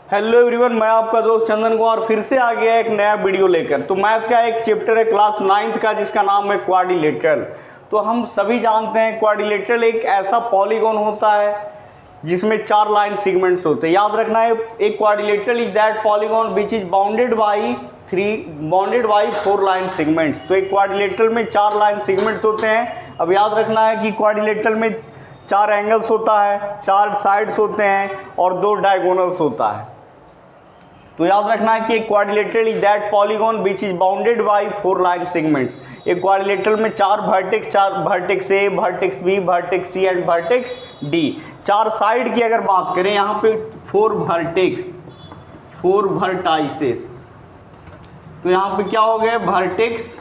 Hello everyone, मैं आपका दोस्त चंदन कुमार फिर से आ गया एक नया वीडियो लेकर। तो मैथ का एक चैप्टर है क्लास 9th का जिसका नाम है क्वाड्रिलेटरल। तो हम सभी जानते हैं क्वाड्रिलेटरल एक ऐसा पॉलीगॉन होता है जिसमें 4 लाइन सेगमेंट्स होते हैं। याद रखना है, एक quadrilateral is that polygon which is bounded by 4 line segments. तो एक क्वाड्रिलेटरल में 4 लाइन सेगमेंट्स होते हैं। अब याद रखना है कि क्वाड्रिलेटरल में 4 एंगल्स होता है, 4 साइड्स होते हैं और 2 डायगोनल्स होता है। तो याद रखना है कि एक quadrilateral is that polygon which is bounded by 4 line segments. एक क्वाड्रिलेटरल में 4 vertex A, vertex B, vertex C and vertex D. 4 side की अगर बात करें, यहाँ पे 4 वर्टाइसेस। तो यहाँ पे क्या हो गया, vertex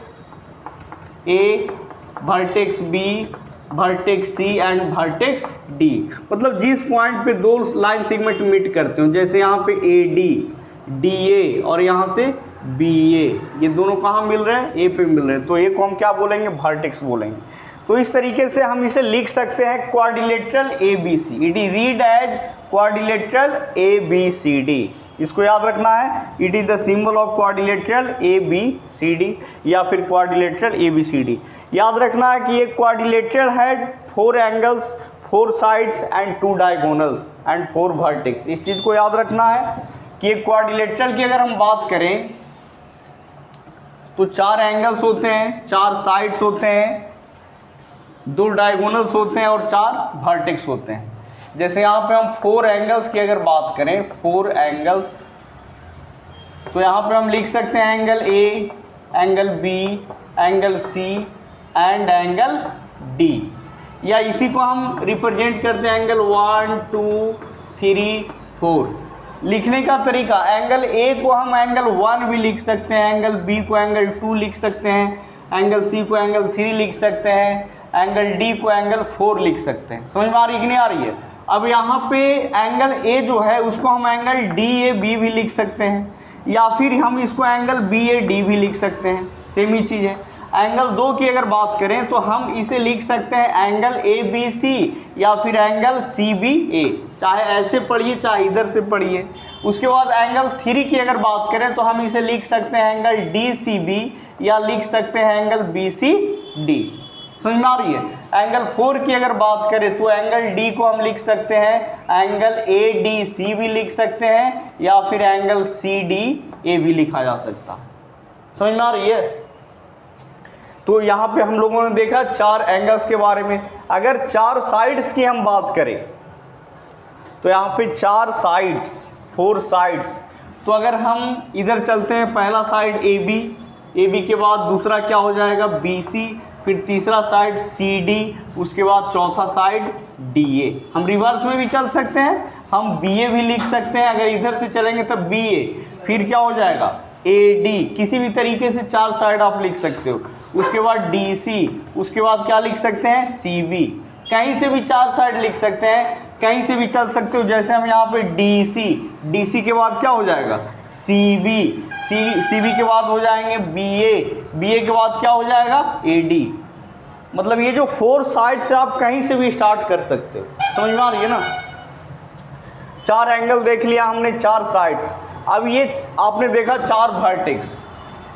A, vertex B, vertex C and vertex D. मतलब जिस पॉइंट पे 2 लाइन सेगमेंट मीट करते हो, जैसे यहाँ पे ए डी, डी ए और यहाँ से बी ए, ये दोनों कहाँ मिल रहे हैं, ए पे मिल रहे हैं। तो ए को हम क्या बोलेंगे, वर्टेक्स बोलेंगे। तो इस तरीके से हम इसे लिख सकते हैं quadrilateral A B C. It is read as quadrilateral A B C D. इसको याद रखना है, it is the symbol of quadrilateral A B C D या फिर quadrilateral A B C D. याद रखना है कि एक क्वाड्रिलेटरल है 4 angles, 4 sides and 2 diagonals and 4 vertex. इस चीज़ को याद रखना है कि एक क्वाड्रिलेटरल की अगर हम बात करें तो 4 एंगल्स होते हैं, 4 साइड्स होते हैं, 2 डायगोनल्स होते हैं और 4 वर्टेक्स होते हैं। जैसे यहाँ पे हम 4 एंगल्स की अगर बात करें, 4 एंगल्स, तो यहाँ पे हम लिख सकते हैं angle A, angle B, angle C and angle D. या इसी को हम रिप्रेजेंट करते हैं एंगल 1 2 3 4। लिखने का तरीका, एंगल ए को हम एंगल 1 भी लिख सकते हैं, एंगल बी को एंगल 2 लिख सकते हैं, एंगल सी को एंगल 3 लिख सकते हैं, एंगल डी को एंगल 4 लिख सकते हैं। समझ में आ रही है कि नहीं आ रही है? अब यहाँ पे एंगल ए जो है उसको हम एंगल डी ए बी भी लिख सकते हैं, या फिर हम इसको एंगल बी ए डी भी लिख सकते हैं, सेम ही चीज़ है। एंगल 2 की अगर बात करें तो हम इसे लिख सकते हैं एंगल ए बी सी या फिर एंगल सी बी ए। चाहे ऐसे पढ़िए चाहे इधर से पढ़िए। उसके बाद एंगल 3 की अगर बात करें तो हम इसे लिख सकते हैं एंगल डी सी बी या लिख सकते हैं एंगल बी सी डी। समझ में आ रही है? एंगल 4 की अगर बात करें तो एंगल डी को हम लिख सकते हैं एंगल ए डी सी भी लिख सकते हैं या फिर एंगल सी डी ए भी लिखा जा सकता। समझ में आ रही है? तो यहाँ पे हम लोगों ने देखा 4 एंगल्स के बारे में। अगर 4 साइड्स की हम बात करें तो यहाँ पे 4 साइड्स, 4 साइड्स। तो अगर हम इधर चलते हैं, पहला साइड ए बी के बाद दूसरा क्या हो जाएगा, बी सी, फिर तीसरा साइड सी डी, उसके बाद चौथा साइड डी ए। हम रिवर्स में भी चल सकते हैं, हम बी ए भी लिख सकते हैं। अगर इधर से चलेंगे तब बी ए, फिर क्या हो जाएगा ए डी। किसी भी तरीके से 4 साइड आप लिख सकते हो। उसके बाद डी सी, उसके बाद क्या लिख सकते हैं, सी बी। कहीं से भी 4 साइड लिख सकते हैं, कहीं से भी चल सकते हो। जैसे हम यहाँ पे डी सी के बाद क्या हो जाएगा, सी बी के बाद हो जाएंगे बी ए के बाद क्या हो जाएगा, ए डी। मतलब ये जो 4 साइड से आप कहीं से भी स्टार्ट कर सकते हो। समझ में आ रही है ना? 4 एंगल देख लिया हमने, 4 साइड्स। अब ये आपने देखा 4 वर्टेक्स।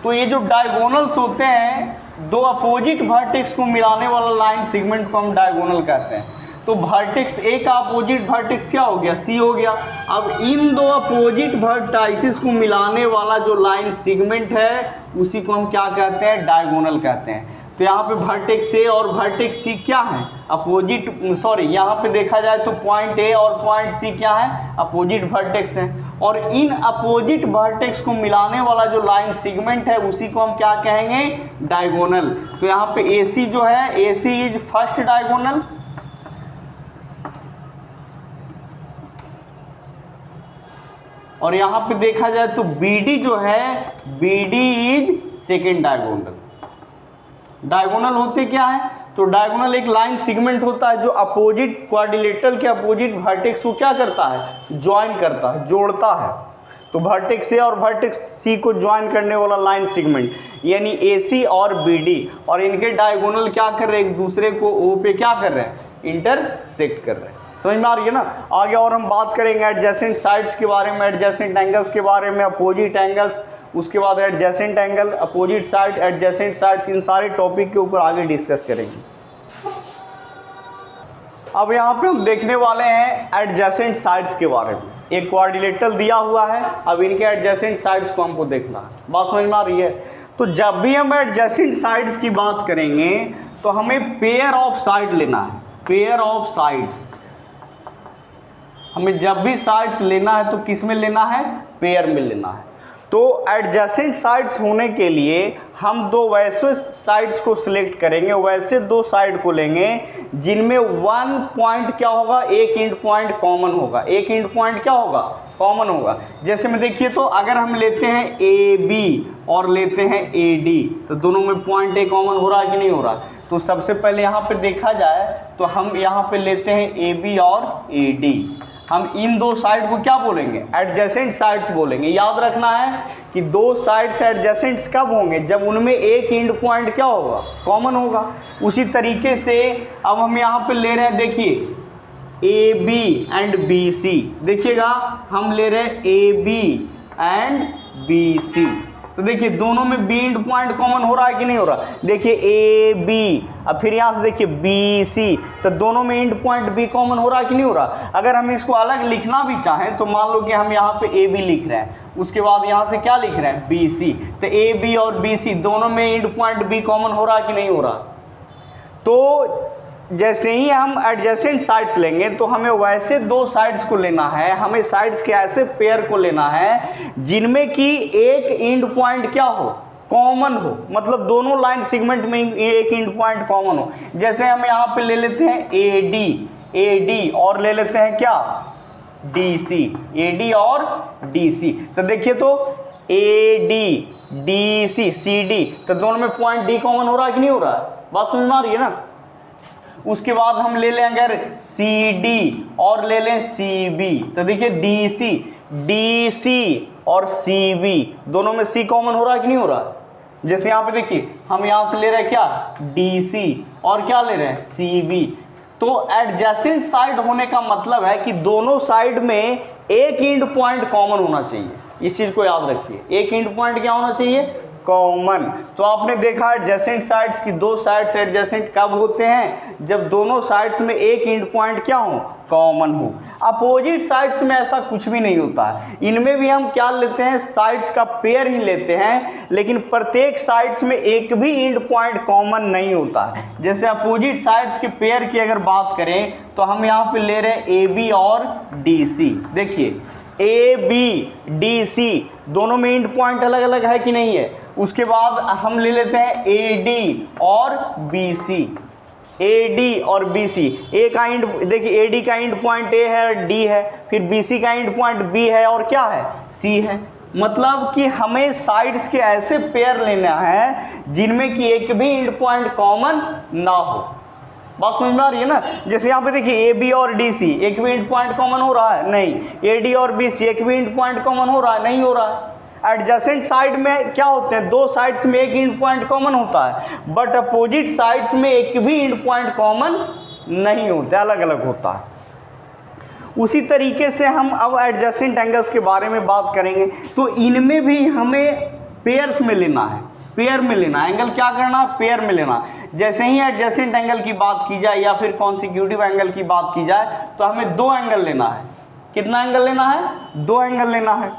तो ये जो डायगोनल्स होते हैं, 2 अपोजिट वर्टेक्स को मिलाने वाला लाइन सेगमेंट को हम डायगोनल कहते हैं। तो वर्टेक्स ए का अपोजिट वर्टेक्स क्या हो गया, सी हो गया। अब इन 2 अपोजिट वर्टाइसेस को मिलाने वाला जो लाइन सेगमेंट है उसी को हम क्या कहते हैं, डायगोनल कहते हैं। तो यहाँ पे वर्टेक्स ए और वर्टेक्स सी क्या है, अपोजिट, सॉरी यहाँ पे देखा जाए तो पॉइंट ए और पॉइंट सी क्या है, अपोजिट वर्टेक्स हैं। और इन अपोजिट वर्टेक्स को मिलाने वाला जो लाइन सेगमेंट है उसी को हम क्या कहेंगे, डायगोनल। तो यहाँ पे ए सी जो है, ए सी इज फर्स्ट डायगोनल, और यहाँ पे देखा जाए तो बी डी जो है, B D is second diagonal. Diagonal होते क्या है, तो डायगोनल एक लाइन सेगमेंट होता है जो अपोजिट, क्वाड्रिलेटरल के अपोजिट वर्टेक्स को क्या करता है, ज्वाइन करता है, जोड़ता है। तो वर्टेक्स ए और वर्टेक्स सी को ज्वाइन करने वाला लाइन सेगमेंट, यानी ए सी और बी डी, और इनके डायगोनल क्या कर रहे हैं, एक दूसरे को ओ पे क्या कर रहे हैं, इंटरसेक्ट कर रहे हैं। समझ में आ रही है ना। आगे और हम बात करेंगे एडजेसेंट साइड्स के बारे में, एडजेसेंट एंगल्स के बारे में, अपोजिट एंगल्स, उसके बाद adjacent angle, opposite side, adjacent sides, इन सारे टॉपिक के ऊपर आगे डिस्कस करेंगे। अब यहाँ पे हम देखने वाले हैं एडजेसेंट साइड्स के बारे में। एक क्वाड्रिलेटरल दिया हुआ है, अब इनके एडजेसेंट साइड्स को हमको देखना है। बात समझ में आ रही है। तो जब भी हम एडजेसेंट साइड्स की बात करेंगे तो हमें पेयर ऑफ साइड लेना है, पेयर ऑफ साइड्स। हमें जब भी साइड्स लेना है तो किस में लेना है, पेयर में लेना है। तो एडजेसेंट साइड्स होने के लिए हम दो वैसे साइड्स को सिलेक्ट करेंगे, वैसे दो साइड को लेंगे जिनमें वन पॉइंट क्या होगा, एक एंड पॉइंट कॉमन होगा, एक एंड पॉइंट क्या होगा, कॉमन होगा। जैसे में देखिए, तो अगर हम लेते हैं ए बी और लेते हैं ए डी, तो दोनों में पॉइंट ए कॉमन हो रहा है कि नहीं हो रहा। तो सबसे पहले यहाँ पे देखा जाए तो हम यहाँ पे लेते हैं ए बी और ए डी। हम इन दो साइड को क्या बोलेंगे, एडजेसेंट साइड्स बोलेंगे। याद रखना है कि दो साइड्स एडजेसेंट्स कब होंगे, जब उनमें एक एंड पॉइंट क्या होगा, कॉमन होगा। उसी तरीके से अब हम यहाँ पे ले रहे हैं, देखिए A B and B C, देखिएगा हम ले रहे हैं A B and B C. तो देखिए दोनों में बी एंड पॉइंट कॉमन हो रहा है कि नहीं हो रहा। देखिए ए बी, अब फिर यहाँ से देखिए बी सी, तो दोनों में एंड पॉइंट बी कॉमन हो रहा है कि नहीं हो रहा। अगर हम इसको अलग लिखना भी चाहें तो मान लो कि हम यहाँ पे ए बी लिख रहे हैं, उसके बाद यहाँ से क्या लिख रहे हैं, बी सी। तो ए बी और बी सी दोनों में एंड पॉइंट बी कॉमन हो रहा है कि नहीं हो रहा। तो जैसे ही हम एडजेसेंट साइड्स लेंगे तो हमें वैसे दो साइड्स को लेना है, हमें साइड्स के ऐसे पेयर को लेना है जिनमें कि एक एंड पॉइंट क्या हो, कॉमन हो, मतलब दोनों लाइन सेगमेंट में एक एंड पॉइंट कॉमन हो। जैसे हम यहाँ पे ले लेते हैं ए डी और ले लेते हैं क्या, डी सी, ए डी और डी सी। तो देखिए तो A D C C D, तो दोनों में पॉइंट डी कॉमन हो रहा है कि नहीं हो रहा है। बात समझ में आ रही है ना। उसके बाद हम ले लें अगर सी डी और ले लें सी बी, तो देखिए डी सी और सी बी दोनों में सी कॉमन हो रहा है कि नहीं हो रहा। जैसे यहाँ पे देखिए हम यहाँ से ले रहे हैं क्या, डी सी और क्या ले रहे हैं, सी बी। तो एडजेसेंट साइड होने का मतलब है कि दोनों साइड में एक एंड पॉइंट कॉमन होना चाहिए। इस चीज को याद रखिए, एक एंड पॉइंट क्या होना चाहिए, कॉमन। तो आपने देखा एडजेसेंट साइड्स की दो साइड्स एडजेसेंट कब होते हैं, जब दोनों साइड्स में एक एंड पॉइंट क्या हो, कॉमन हो। अपोजिट साइड्स में ऐसा कुछ भी नहीं होता है। इनमें भी हम क्या लेते हैं, साइड्स का पेयर ही लेते हैं, लेकिन प्रत्येक साइड्स में एक भी एंड पॉइंट कॉमन नहीं होता है। जैसे अपोजिट साइड्स के पेयर की अगर बात करें तो हम यहाँ पे ले रहे हैं ए बी और डी सी। देखिए ए बी डी सी दोनों में एंड पॉइंट अलग अलग है कि नहीं है। उसके बाद हम ले लेते हैं ए डी और बी सी, ए डी और बी सी। ए का एंड, देखिए ए डी का एंड पॉइंट ए है, डी है, फिर बी सी का एंड पॉइंट बी है और क्या है, सी है। मतलब कि हमें साइड्स के ऐसे पेयर लेना है जिनमें कि एक भी एंड पॉइंट कॉमन ना हो। बात समझ में आ रही है ना। जैसे यहाँ पे देखिए ए बी और डी सी एक भी एंड पॉइंट कॉमन हो रहा है, नहीं। ए डी और बी सी एक भी एंड पॉइंट कॉमन हो रहा है, नहीं हो रहा है। एडजेसेंट साइड में क्या होते हैं, दो साइड्स में एक एंड पॉइंट कॉमन होता है, बट अपोजिट साइड्स में एक भी एंड पॉइंट कॉमन नहीं होता, अलग अलग होता है। उसी तरीके से हम अब एडजेसेंट एंगल्स के बारे में बात करेंगे। तो इनमें भी हमें पेयर्स में लेना है, पेयर में लेना। एंगल क्या करना, पेयर में लेना। जैसे ही एडजेसेंट एंगल की बात की जाए या फिर कॉन्सिक्यूटिव एंगल की बात की जाए तो हमें दो एंगल लेना है। कितना एंगल लेना है, दो एंगल लेना है।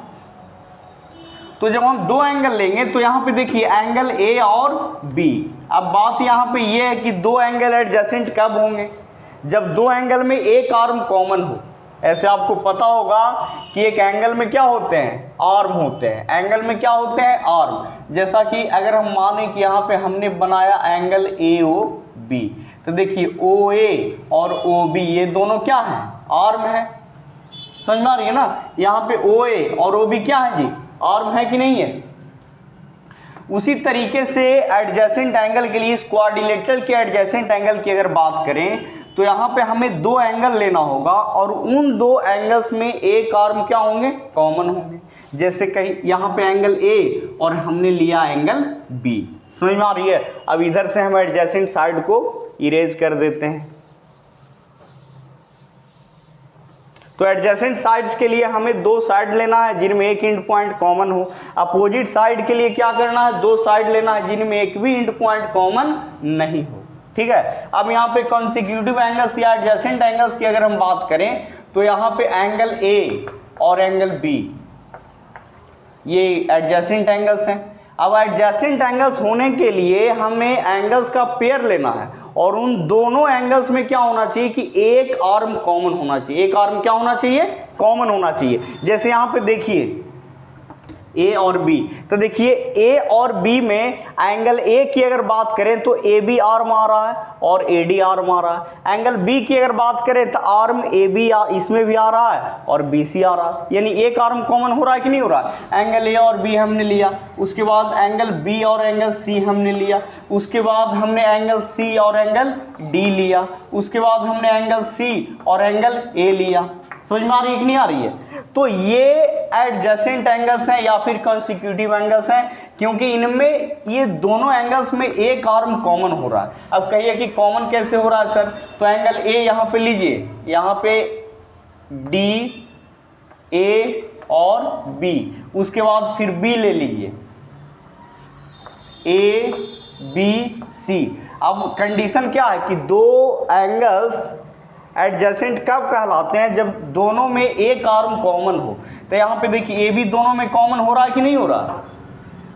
तो जब हम दो एंगल लेंगे तो यहाँ पे देखिए एंगल ए और बी। अब बात यहाँ पे ये है कि दो एंगल एडजेसेंट कब होंगे, जब दो एंगल में एक आर्म कॉमन हो। ऐसे आपको पता होगा कि एक एंगल में क्या होते हैं, आर्म होते हैं। एंगल में क्या होते हैं, आर्म। जैसा कि अगर हम माने कि यहाँ पे हमने बनाया एंगल ए ओ बी, तो देखिए ओ ए और ओ बी ये दोनों क्या हैं, आर्म है। समझ में आ रही है ना। यहाँ पे ओ ए और ओ बी क्या है जी, आर्म है कि नहीं है। उसी तरीके से एडजेसेंट एंगल के लिए, इस क्वाड्रिलेटरल के एडजेसेंट एंगल की अगर बात करें तो यहाँ पे हमें दो एंगल लेना होगा और उन दो एंगल्स में एक आर्म क्या होंगे, कॉमन होंगे। जैसे कहीं यहाँ पे एंगल ए और हमने लिया एंगल बी। समझ में आ रही है। अब इधर से हम एडजेसेंट साइड को इरेज कर देते हैं। तो एडजेसेंट साइड्स के लिए हमें दो साइड लेना है जिनमें एक एंड पॉइंट कॉमन हो। अपोजिट साइड के लिए क्या करना है, दो साइड लेना है जिनमें एक भी एंड पॉइंट कॉमन नहीं हो। ठीक है, अब यहाँ पे कॉन्सिक्यूटिव एंगल्स या एडजेसेंट एंगल्स की अगर हम बात करें तो यहाँ पे एंगल ए और एंगल बी ये एडजेसेंट एंगल्स हैं। अब एडजेसेंट एंगल्स होने के लिए हमें एंगल्स का पेयर लेना है और उन दोनों एंगल्स में क्या होना चाहिए कि एक आर्म कॉमन होना चाहिए। एक आर्म क्या होना चाहिए, कॉमन होना चाहिए। जैसे यहाँ पे देखिए ए और बी, तो देखिए ए और बी में एंगल ए की अगर बात करें तो ए बी आर्म आ रहा है और ए डी आर्म आ रहा है। एंगल बी की अगर बात करें तो आर्म ए बी इसमें भी आ रहा है और बी सी आ रहा है, यानी एक आर्म कॉमन हो रहा है कि नहीं हो रहा है। एंगल ए और बी हमने लिया, उसके बाद एंगल बी और एंगल सी हमने लिया, उसके बाद हमने एंगल सी और एंगल डी लिया, उसके बाद हमने एंगल सी और एंगल ए लिया। समझ में आ रही है कि नहीं आ रही है। तो ये एडजेसेंट एंगल्स हैं या फिर कॉन्सिक्यूटिव एंगल्स हैं, क्योंकि इनमें ये दोनों एंगल्स में एक आर्म कॉमन हो रहा है। अब कहिए कि कॉमन कैसे हो रहा है सर, तो एंगल ए यहाँ पे लीजिए, यहाँ पे डी ए और बी, उसके बाद फिर बी ले लीजिए ए बी सी। अब कंडीशन क्या है कि दो एंगल्स एडजेसेंट कब कहलाते हैं, जब दोनों में एक आर्म कॉमन हो। तो यहाँ पे देखिए ए बी दोनों में कॉमन हो रहा है कि नहीं हो रहा।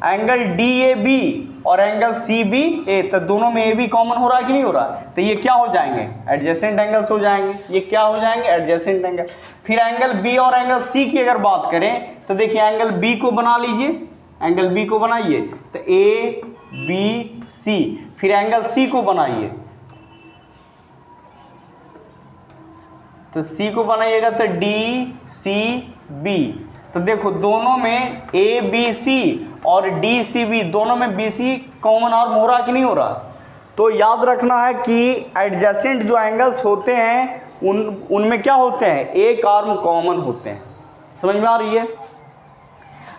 एंगल डी ए बी और एंगल सी बी ए, तो दोनों में ए बी कॉमन हो रहा है कि नहीं हो रहा। तो ये क्या हो जाएंगे, एडजेसेंट एंगल्स हो जाएंगे। ये क्या हो जाएंगे, एडजेसेंट एंगल। फिर एंगल बी और एंगल सी की अगर बात करें तो देखिए एंगल बी को बना लीजिए, एंगल बी को बनाइए तो ए बी सी, फिर एंगल सी को बनाइए तो सी को बनाइएगा तो डी सी बी। तो देखो दोनों में ए बी सी और डी सी बी दोनों में बी सी कॉमन आर्म हो रहा कि नहीं हो रहा। तो याद रखना है कि एडजेसेंट जो एंगल्स होते हैं उनमें क्या होते हैं, एक आर्म कॉमन होते हैं। समझ में आ रही है।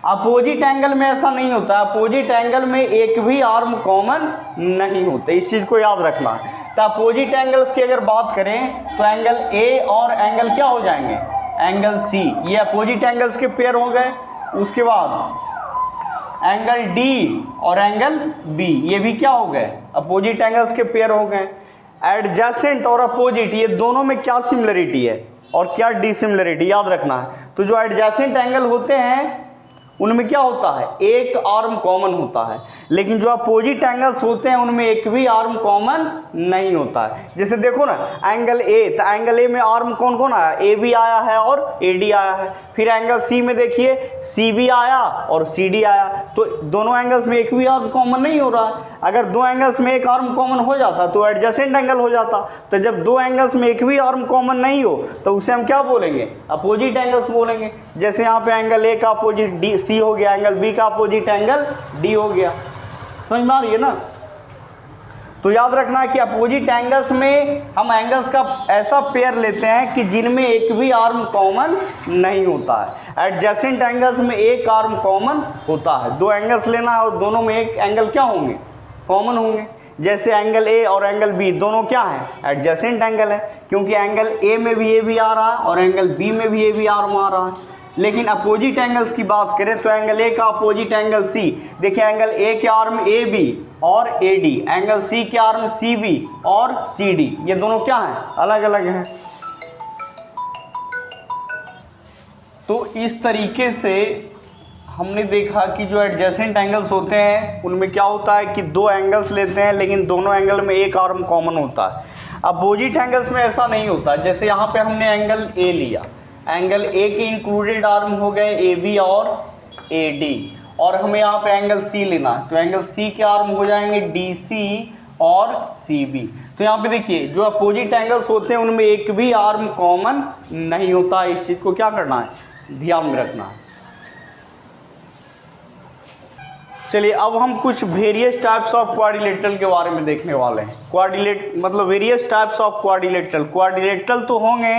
अपोजिट एंगल में ऐसा नहीं होता, अपोजिट एंगल में एक भी आर्म कॉमन नहीं होते, इस चीज को याद रखना है। तो अपोजिट एंगल्स की अगर बात करें तो एंगल ए और एंगल क्या हो जाएंगे, एंगल सी, ये अपोजिट एंगल्स के पेयर हो गए। उसके बाद एंगल डी और एंगल बी, ये भी क्या हो गए, अपोजिट एंगल्स के पेयर हो गए। एडजेसेंट और अपोजिट ये दोनों में क्या सिमिलरिटी है और क्या डिसिमिलरिटी, याद रखना है। तो जो एडजेसेंट एंगल होते हैं उनमें क्या होता है, एक आर्म कॉमन होता है, लेकिन जो अपोजिट एंगल्स होते हैं उनमें एक भी आर्म कॉमन नहीं होता है। जैसे देखो ना एंगल ए, तो एंगल ए में आर्म कौन कौन आया, ए बी आया है और ए डी आया है। फिर एंगल सी में देखिए सी बी आया और सी डी आया, तो दोनों एंगल्स में एक भी आर्म कॉमन नहीं हो रहा है। अगर दो एंगल्स में एक आर्म कॉमन हो जाता तो एडजेसेंट एंगल हो जाता। तो जब दो एंगल्स में एक भी आर्म कॉमन नहीं हो तो उसे हम क्या बोलेंगे, अपोजिट एंगल्स बोलेंगे। जैसे यहाँ पे एंगल ए का अपोजिट डी सी हो गया, एंगल बी का अपोजिट एंगल डी हो गया। समझ में आ रही है ना। तो याद रखना है कि अपोजिट एंगल्स में हम एंगल्स का ऐसा पेयर लेते हैं कि जिनमें एक भी आर्म कॉमन नहीं होता है। एडजेसेंट एंगल्स में एक आर्म कॉमन होता है। दो एंगल्स लेना है और दोनों में एक एंगल क्या होंगे, कॉमन होंगे। जैसे एंगल ए और एंगल बी दोनों क्या है, एडजेसेंट एंगल है, क्योंकि एंगल ए में भी ए बी आ रहा है और एंगल बी में भी ए बी आर्म आ रहा है। लेकिन अपोजिट एंगल्स की बात करें तो एंगल ए का अपोजिट एंगल सी, देखिए एंगल ए के आर्म ए बी और ए डी, एंगल सी के आर्म सी बी और सी डी, ये दोनों क्या हैं, अलग अलग हैं। तो इस तरीके से हमने देखा कि जो एडजेसेंट एंगल्स होते हैं उनमें क्या होता है कि दो एंगल्स लेते हैं लेकिन दोनों एंगल में एक आर्म कॉमन होता है। अपोजिट एंगल्स में ऐसा नहीं होता। जैसे यहाँ पे हमने एंगल ए लिया, एंगल ए के इंक्लूडेड आर्म हो गए ए बी और ए डी, और हमें यहाँ पे एंगल सी लेना है तो एंगल सी के आर्म हो जाएंगे डी सी और सी बी। तो यहाँ पे देखिए जो अपोजिट एंगल्स होते हैं उनमें एक भी आर्म कॉमन नहीं होता। इस चीज़ को क्या करना है, ध्यान में रखना है। चलिए अब हम कुछ वेरियस टाइप्स ऑफ क्वाड्रिलेटरल के बारे में देखने वाले हैं। क्वाड्रिलेट मतलब various types of quadrilateral. Quadrilateral तो होंगे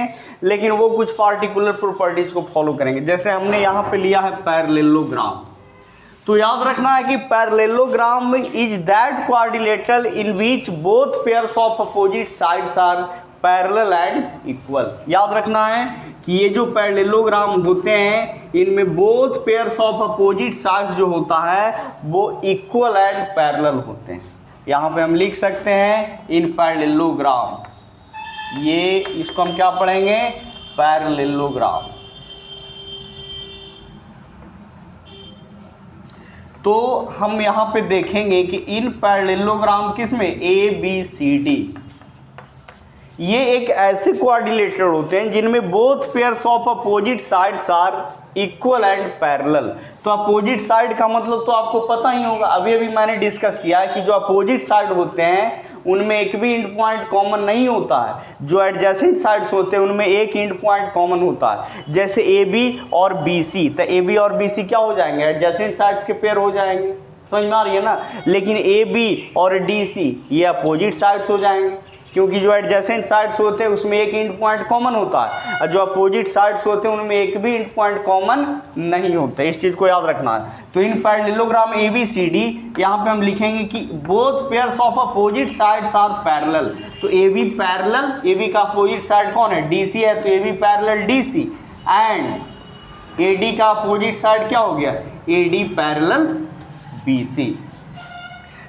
लेकिन वो कुछ पार्टिकुलर प्रॉपर्टीज को फॉलो करेंगे। जैसे हमने यहाँ पे लिया है पैरेललोग्राम, तो याद रखना है कि parallelogram is that quadrilateral in which both pairs of opposite sides are parallel and equal. याद रखना है कि कि ये जो पैरेललोग्राम होते हैं इनमें both pairs of opposite sides जो होता है वो इक्वल एंड पैरेलल होते हैं। यहाँ पे हम लिख सकते हैं इन पैरेललोग्राम, ये इसको हम क्या पढ़ेंगे, पैरेललोग्राम। तो हम यहाँ पे देखेंगे कि इन पैरेललोग्राम किसमें, ए बी सी डी, ये एक ऐसे कोऑर्डिनेटर होते हैं जिनमें both pairs of opposite sides are equal and parallel. तो अपोजिट साइड का मतलब तो आपको पता ही होगा, अभी अभी मैंने डिस्कस किया है कि जो अपोजिट साइड होते हैं उनमें एक भी इंड पॉइंट कॉमन नहीं होता है, जो एडजेसेंट साइड्स होते हैं उनमें एक इंड पॉइंट कॉमन होता है। जैसे ए बी और बी सी, तो ए बी और बी सी क्या हो जाएंगे, एडजेसेंट साइड्स के पेयर हो जाएंगे, समझ में आ रही है ना। लेकिन ए बी और डी सी ये अपोजिट साइड्स हो जाएंगे, क्योंकि जो एडजेसेंट साइड्स होते हैं उसमें एक इंड पॉइंट कॉमन होता है और जो अपोजिट साइड्स होते हैं उनमें एक भी इंड पॉइंट कॉमन नहीं होता, इस चीज़ को याद रखना है। तो in parallelogram A B C D यहाँ पे हम लिखेंगे कि both pairs of opposite sides are parallel. तो A B parallel, A B का अपोजिट साइड कौन है, डी सी है, तो A B parallel D C, and A D का अपोजिट साइड क्या हो गया, A D parallel B C.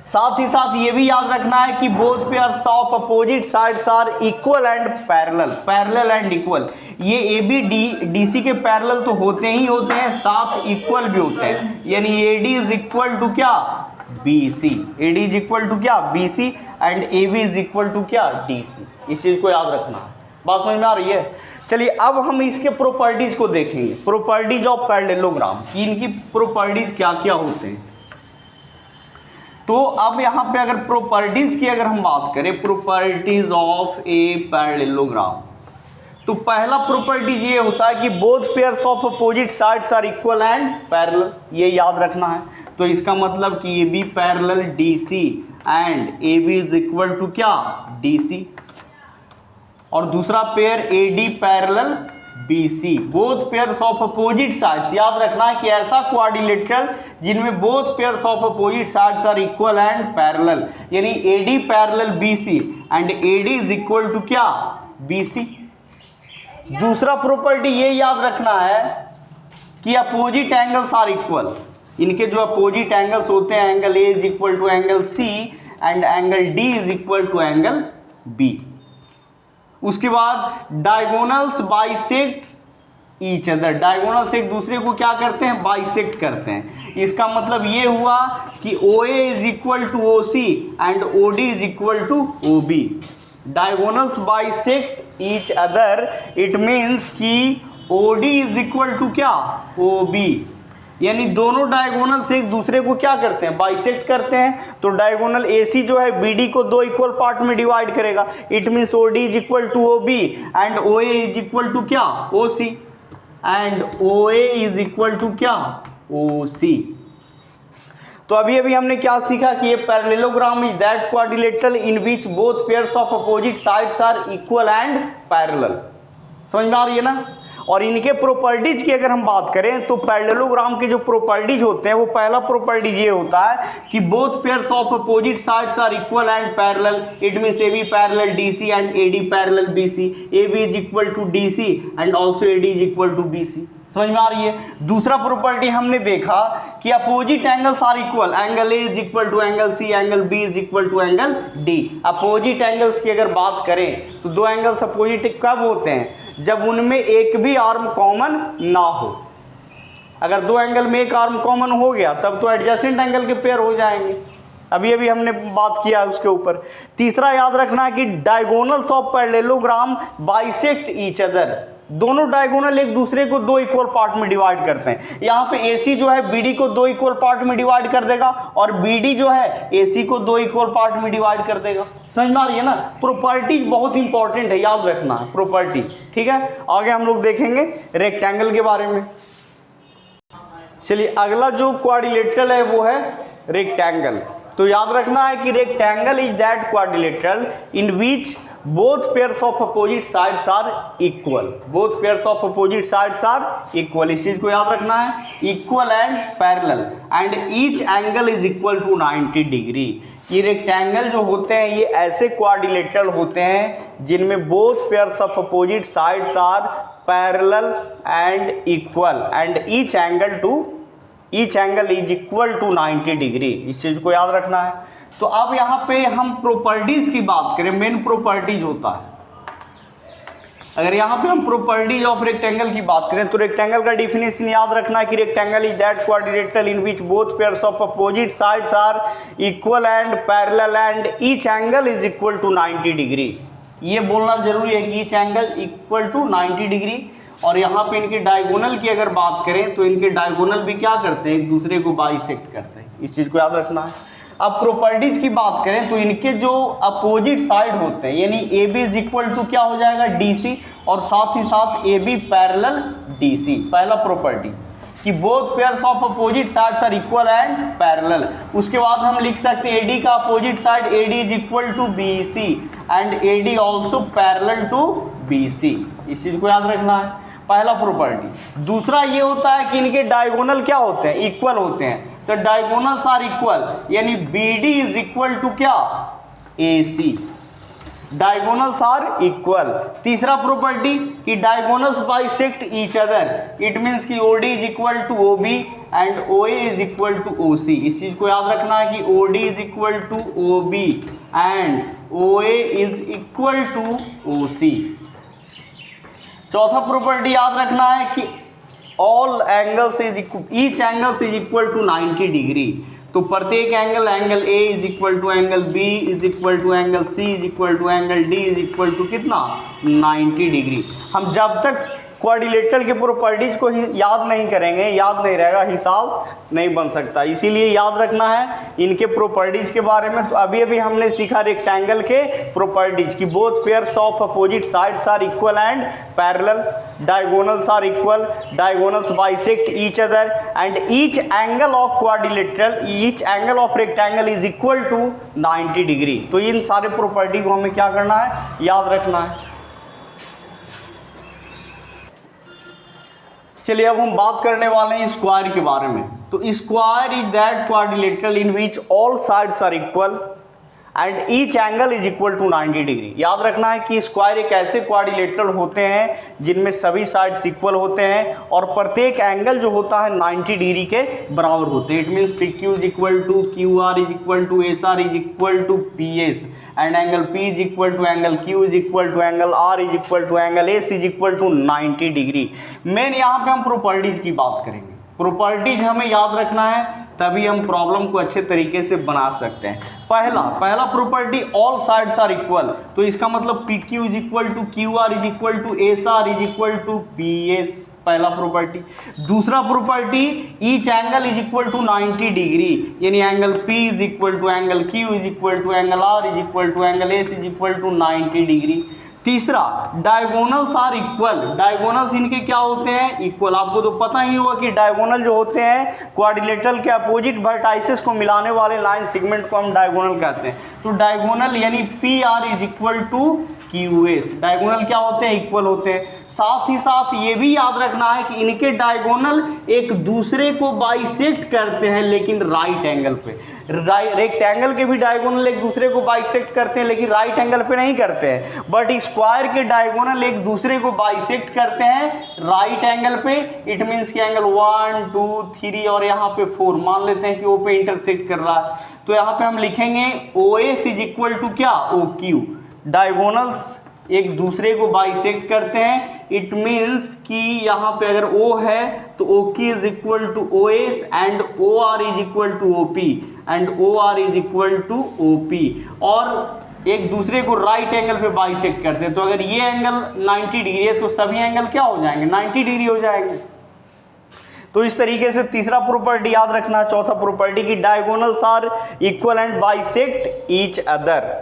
साथ ही साथ ये भी याद रखना है कि both pairs of opposite sides are equal and parallel, parallel and equal. ये ए बी डी सी के पैरेलल तो होते ही होते हैं, साथ इक्वल भी होते हैं, यानी A D is equal to क्या, B C, A D is equal to क्या, B C, and A B is equal to क्या, डी सी। इस चीज को याद रखना है, बात समझ में आ रही है। चलिए अब हम इसके प्रॉपर्टीज को देखेंगे, प्रॉपर्टीज ऑफ पैरेललोग्राम की इनकी प्रॉपर्टीज क्या क्या होते हैं। तो अब यहाँ पे अगर प्रॉपर्टीज की अगर हम बात करें, प्रॉपर्टीज ऑफ ए पैरेललोग्राम, तो पहला प्रॉपर्टीज ये होता है कि both pairs of opposite sides are equal and parallel, ये याद रखना है। तो इसका मतलब कि A B parallel D C and A B is equal to क्या, डी सी। और दूसरा pair A D parallel B C, both pairs of opposite sides, याद रखना है कि ऐसा क्वाड्रिलेटरल जिनमें both pairs of opposite sides are equal and parallel, यानी A D parallel B C and A D is equal to क्या, B C. दूसरा property ये याद रखना है कि अपोजिट एंगल्स आर इक्वल, इनके जो अपोजिट एंगल्स होते हैं, angle A is equal to angle C and angle D is equal to angle B. उसके बाद diagonals bisects each other, diagonals एक दूसरे को क्या करते हैं, बाइसेक्ट करते हैं। इसका मतलब ये हुआ कि O A is equal to O C and O D is equal to O B. Diagonals bisect each other, it means कि O D is equal to क्या, ओ बी, यानी दोनों डायगोनल एक दूसरे को क्या करते हैं, बाइसेक्ट करते हैं। तो डायगोनल ए सी जो है बी डी को दो इक्वल पार्ट में डिवाइड करेगा, it means O D is equal to O B and O A is equal to क्या, O C, and O A is equal to क्या, ओ सी। तो अभी अभी हमने क्या सीखा कि ये parallelogram is that quadrilateral in which both pairs of opposite sides are equal and parallel, समझ में आ रही है ना। और इनके प्रॉपर्टीज की अगर हम बात करें तो पैरेललोग्राम के जो प्रॉपर्टीज होते हैं वो पहला प्रॉपर्टीज ये होता है कि both pairs of opposite sides are equal and parallel, it means A B parallel D C and A D parallel B C, A B is equal to D C and also A D is equal to B C, समझ में आ रही है। दूसरा property हमने देखा कि opposite angles are equal, angle A is equal to angle C, angle B is equal to angle D. Opposite angles की अगर बात करें तो दो एंगल्स अपोजिट कब होते हैं, जब उनमें एक भी आर्म कॉमन ना हो। अगर दो एंगल में एक आर्म कॉमन हो गया तब तो एडजेसेंट एंगल के पेयर हो जाएंगे, अभी अभी हमने बात किया उसके ऊपर। तीसरा याद रखना है कि diagonals of parallelogram bisect each other, दोनों डायगोनल एक दूसरे को दो इक्वल पार्ट में डिवाइड करते हैं। यहाँ पे AC जो है BD को दो इक्वल पार्ट में डिवाइड कर देगा और BD जो है AC को दो इक्वल पार्ट में डिवाइड कर देगा, समझ में आ रही है ना। प्रॉपर्टीज बहुत इंपॉर्टेंट है, याद रखना है प्रॉपर्टी, ठीक है। आगे हम लोग देखेंगे रेक्टेंगल के बारे में। चलिए अगला जो क्वाड्रिलेटरल है वो है रेक्टेंगल। तो याद रखना है कि rectangle is that quadrilateral in which both pairs of opposite sides are equal, both pairs of opposite sides are equal, इस चीज को याद रखना है, equal and parallel and each angle is equal to 90 degree. ये रेक्टेंगल जो होते हैं ये ऐसे क्वाड्रिलेटरल होते हैं जिनमें both pairs of opposite sides are parallel and equal and each angle is equal to 90 degree. इस चीज को याद रखना है। तो अब यहाँ पे हम प्रॉपर्टीज की बात करें, मेन प्रॉपर्टीज होता है। अगर यहाँ पे हम प्रॉपर्टीज ऑफ रेक्टेंगल की बात करें तो रेक्टेंगल का डिफिनेशन याद रखना है कि rectangle is that quadrilateral in which both pairs of opposite sides are equal and parallel and each angle is equal to 90 degree. ये बोलना जरूरी है कि each angle equal to 90 degree. और यहाँ पे इनके डायगोनल की अगर बात करें तो इनके डायगोनल भी क्या करते हैं, एक दूसरे को बाइसेक्ट करते हैं। इस चीज को याद रखना है। अब प्रॉपर्टीज की बात करें तो इनके जो अपोजिट साइड होते हैं यानी A B is equal to क्या हो जाएगा, डी सी, और साथ ही साथ A B parallel D C. पहला प्रॉपर्टी कि both pairs of opposite sides are equal and parallel. उसके बाद हम लिख सकते हैं एडी का opposite side AD is equal to B C and AD also parallel to B C. इस चीज को याद रखना है, पहला प्रॉपर्टी। दूसरा ये होता है कि इनके डायगोनल क्या होते हैं, इक्वल होते हैं। तो डायगोनल्स आर इक्वल यानी BD इज इक्वल टू क्या, AC। Diagonals are equal. तीसरा प्रॉपर्टी कि diagonals bisect each other. It means कि OD is equal to OB and OA is equal to OC। इस चीज को याद रखना है कि OD is equal to OB and OA is equal to OC। चौथा प्रॉपर्टी याद रखना है कि all angles each angles is equal to 90 degree. तो प्रत्येक angle, angle A is equal to angle B is equal to angle C is equal to angle D is equal to कितना, 90 degree. हम जब तक क्वाड्रिलेटरल के properties को ही याद नहीं करेंगे, याद नहीं रहेगा, हिसाब नहीं बन सकता। इसीलिए याद रखना है इनके प्रॉपर्टीज के बारे में। तो अभी अभी हमने सीखा रेक्टेंगल के प्रॉपर्टीज की both pairs of opposite sides are equal and parallel, diagonals are equal, diagonals bisect each other and each angle of quadrilateral, each angle of rectangle is equal to 90 degree. तो इन सारे property को हमें क्या करना है, याद रखना है। चलिए अब हम बात करने वाले हैं स्क्वायर के बारे में। तो square is that quadrilateral in which all sides are equal and each angle is equal to 90 degree. याद रखना है कि स्क्वायर एक ऐसे क्वाड्रिलेटरल होते हैं जिनमें सभी साइड्स इक्वल होते हैं और प्रत्येक एंगल जो होता है 90 डिग्री के बराबर होते हैं। It means P Q is equal to Q R is equal to S R is equal to P S and angle P is equal to angle Q is equal to angle R is equal to angle S is equal to 90 degree. Main यहाँ पे हम properties की बात करेंगे। Properties हमें याद रखना है तभी हम प्रॉब्लम को अच्छे तरीके से बना सकते हैं। पहला property all sides are equal. तो इसका मतलब P Q is equal to Q R is equal to S R is equal to P S, पहला प्रॉपर्टी। दूसरा property each angle is equal to 90 degree यानी angle P is equal to angle Q is equal to angle R is equal to angle S is equal to 90 degree. तीसरा diagonals are equal. Diagonals इनके क्या होते हैं, equal. आपको तो पता ही होगा कि डायगोनल जो होते हैं क्वाड्रिलेटरल के अपोजिट वर्टाइसेस को मिलाने वाले लाइन सेगमेंट को हम डायगोनल कहते हैं। तो डायगोनल यानी P R is equal to Q S. Diagonal क्या होते हैं, इक्वल होते हैं। साथ ही साथ ये भी याद रखना है कि इनके डायगोनल एक दूसरे को बाइसेक्ट करते हैं लेकिन राइट एंगल पे। रेक्टेंगल के भी डायगोनल एक दूसरे को बाइसेक्ट करते हैं लेकिन राइट एंगल पे नहीं करते हैं। बट स्क्वायर के डायगोनल एक दूसरे को बाइसेक्ट करते हैं राइट एंगल पे। इट मीन्स कि एंगल 1 2 3 और यहाँ पे 4 मान लेते हैं कि ओ पे इंटरसेक्ट कर रहा है। तो यहाँ पे हम लिखेंगे OS इज इक्वल टू क्या, OQ। डायगोनल्स एक दूसरे को बाइसेक्ट करते हैं। इट मीन्स कि यहाँ पे अगर O है तो OQ is equal to OS and OR is equal to OP and OR is equal to OP और एक दूसरे को राइट एंगल पे बाइसेक्ट करते हैं। तो अगर ये एंगल 90 डिग्री है तो सभी एंगल क्या हो जाएंगे, 90 डिग्री हो जाएंगे। तो इस तरीके से तीसरा प्रॉपर्टी याद रखना। चौथा प्रॉपर्टी की diagonals are equal and bisect each other.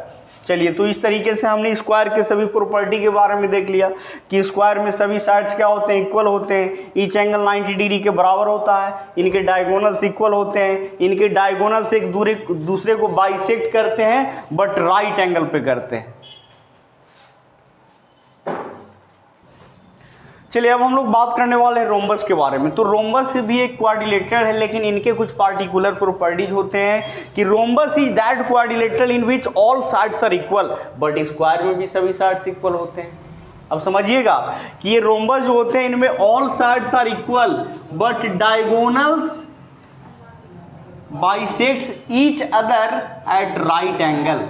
चलिए तो इस तरीके से हमने स्क्वायर के सभी प्रॉपर्टी के बारे में देख लिया कि स्क्वायर में सभी साइड्स क्या होते हैं, इक्वल होते हैं। ईच एंगल 90 डिग्री के बराबर होता है। इनके डायगोनल्स इक्वल होते हैं। इनके डायगोनल्स एक दूसरे को बाइसेक्ट करते हैं बट राइट एंगल पे करते हैं। चलिए अब हम लोग बात करने वाले हैं रोम्बस के बारे में। तो रोम्बस भी एक क्वाड्रिलेटरल है लेकिन इनके कुछ पार्टिकुलर प्रॉपर्टीज होते हैं कि rhombus is that quadrilateral in which all sides are equal. But square में भी सभी साइड्स इक्वल होते हैं। अब समझिएगा कि ये रोम्बस जो होते हैं इनमें all sides are equal but diagonals bisects each other at right angle.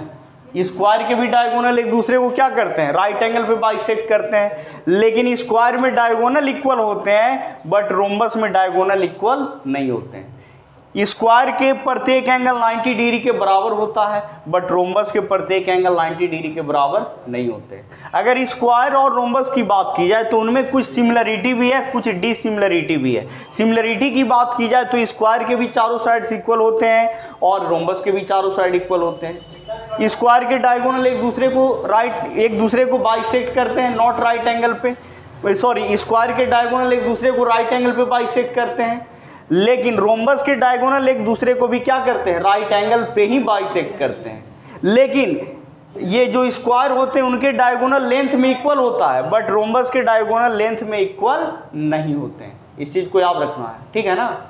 Square के भी डायगोनल एक दूसरे को क्या करते हैं, राइट एंगल पे बाइसेक्ट करते हैं, लेकिन स्क्वायर में डायगोनल इक्वल होते हैं बट रोम्बस में डायगोनल इक्वल नहीं होते हैं। स्क्वायर के प्रत्येक एंगल 90 डिग्री के बराबर होता है बट रोम्बस के प्रत्येक एंगल 90 डिग्री के बराबर नहीं होते। अगर स्क्वायर और रोम्बस की बात की जाए तो उनमें कुछ सिमिलरिटी भी है, कुछ डिसिमिलरिटी भी है। सिमिलरिटी की बात की जाए तो स्क्वायर के भी चारों साइड्स इक्वल होते हैं और रोम्बस के भी चारों साइड इक्वल होते हैं। स्क्वायर के डायगोनल एक दूसरे को बाइसेक्ट करते हैं, नॉट राइट एंगल पे, सॉरी स्क्वायर के डायगोनल एक दूसरे को राइट एंगल पे बाइसेक्ट करते हैं, लेकिन रोम्बस के डायगोनल एक दूसरे को भी क्या करते हैं, राइट एंगल पे ही बाइसेक्ट करते हैं। लेकिन ये जो स्क्वायर होते हैं उनके डायगोनल लेंथ में इक्वल होता है बट रोम्बस के डायगोनल लेंथ में इक्वल नहीं होते हैं। इस चीज को याद रखना है, ठीक है ना।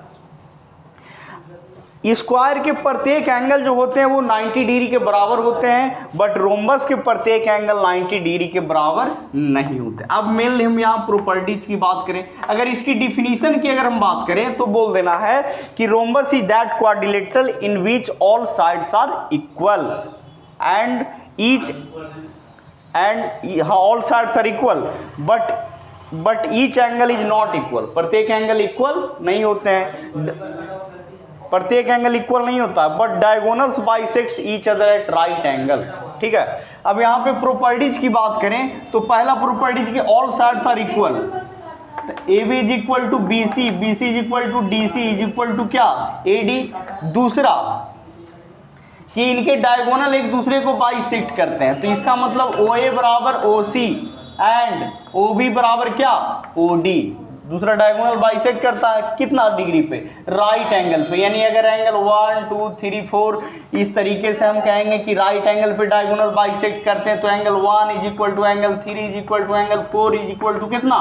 स्क्वायर के प्रत्येक एंगल जो होते हैं वो 90 डिग्री के बराबर होते हैं बट रोम्बस के प्रत्येक एंगल 90 डिग्री के बराबर नहीं होते। अब मेनली हम यहाँ प्रॉपर्टीज की बात करें, अगर इसकी डिफिनीशन की अगर हम बात करें तो बोल देना है कि rhombus is that quadrilateral in which all sides are equal and all sides are equal but each angle is not equal. प्रत्येक एंगल इक्वल नहीं होते हैं, प्रत्येक एंगल इक्वल नहीं होता but diagonals bisects each other at right angle, ठीक है। अब यहाँ पे प्रॉपर्टीज की बात करें तो पहला प्रॉपर्टीज की all sides are equal, A B is equal to B C is equal to D C is equal to क्या, ए डी। दूसरा कि इनके डायगोनल एक दूसरे को बाइसेक्ट करते हैं, तो इसका मतलब ओ ए बराबर ओ सी एंड ओ बी बराबर क्या, ओ डी। दूसरा डायगोनल बाइसेक्ट करता है कितना डिग्री पे, राइट एंगल पे। यानी अगर एंगल 1 2 3 4 इस तरीके से हम कहेंगे कि राइट एंगल पे डायगोनल बाइसेक्ट करते हैं तो angle 1 is equal to angle 3 is equal to angle 4 is equal to कितना,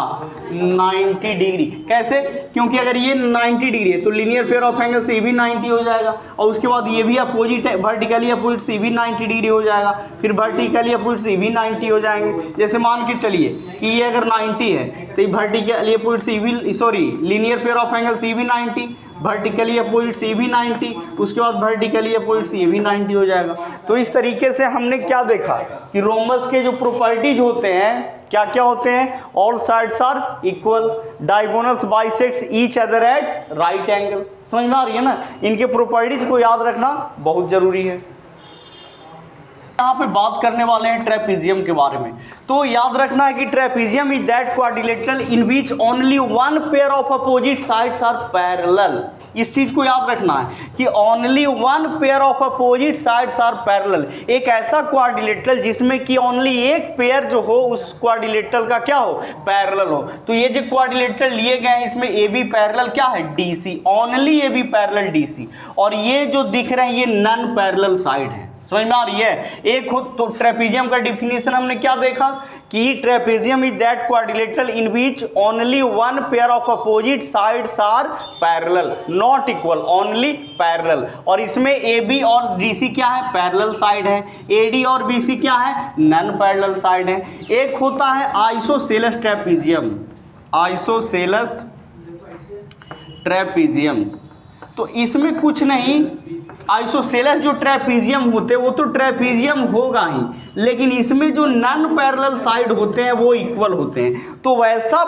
90 डिग्री। कैसे, क्योंकि अगर ये 90 डिग्री है तो लीनियर पेयर ऑफ एंगल से भी 90 हो जाएगा और उसके बाद ये भी अपोजिट है, वर्टिकली अपोजिट से भी 90 डिग्री हो जाएगा, फिर वर्टिकली अपोजिट से भी 90 हो जाएंगे। जैसे मान के चलिए कि ये अगर 90 है तो वर्टिकली अपोजिट से linear pair of angle C भी 90, वर्टिकली अपोजिट सी भी 90, उसके बाद वर्टिकली अपोजिट सी भी 90 हो जाएगा। तो इस तरीके से हमने क्या देखा कि रोम्बस के जो प्रॉपर्टीज होते हैं क्या क्या होते हैं, all sides are equal, diagonals bisects each other at right angle. समझ में आ रही है ना, इनके प्रॉपर्टीज को याद रखना बहुत जरूरी है। यहाँ पे बात करने वाले हैं ट्रेपीजियम के बारे में, तो याद रखना है कि trapezium is that quadrilateral in which only one pair of opposite sides are parallel. इस चीज को याद रखना है कि only one pair of opposite sides are parallel, एक ऐसा क्वाड्रिलेटरल जिसमें कि ओनली एक पेयर जो हो उस क्वाड्रिलेटरल का क्या हो, पैरेलल हो। तो ये जो क्वाड्रिलेटरल लिए गए हैं इसमें ए बी पैरेलल क्या है, DC, only A B parallel DC, और ये जो दिख रहे हैं ये नॉन पैरेलल साइड है। समझ में आ रही है। एक खुद तो ट्रेपीजियम का डिफिनेशन हमने क्या देखा कि trapezium is that quadrilateral in which only one pair of opposite sides are parallel not equal, only parallel. और इसमें ए बी और डीसी क्या है, पैरेलल साइड है, ए डी और बी सी क्या है, नॉन पैरेलल साइड है। एक होता है आइसोसेलेस ट्रेपीजियम, आइसोसेलेस ट्रेपीजियम, तो इसमें कुछ नहीं, आइसोसेलेस जो ट्रेपीजियम होते हैं वो तो ट्रेपीजियम होगा ही, लेकिन इसमें जो नॉन पैरेलल साइड होते हैं वो इक्वल होते हैं। तो वैसा